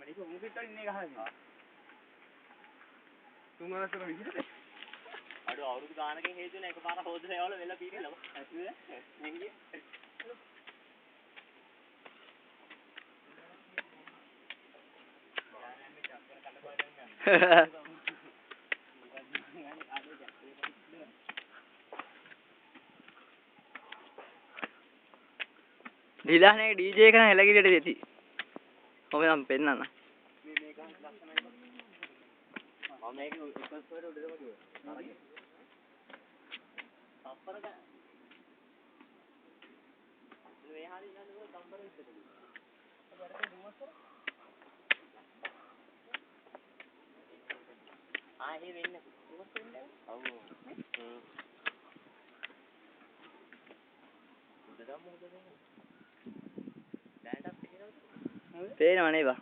ඒක මුකිට ඉන්නේ ගහන්නේ. තුන්වරකට විදිහට. අර අවුරුදු ගානකින් හේතු වෙන එකපාර හොදලා යවල වෙලා පීරිලා. ඇතුලේ නෙගිය. දිලානේ DJ එක නම් එලගිරට දෙති. ඔබ නම් පෙන්නන්න. මේක ලස්සනයි. මම මේක එකස් වල උඩටම ගියා. හරි. සම්පර ගන්න. මේ හරිය නේද සම්පර ඉස්සරද. අපරට දුමස් කර. ආයේ වෙන්න. දුමස් වෙන්නේ. ඔව්. උඩටම උඩටම. දැනටත් පේනවද? පේනව නේ බා.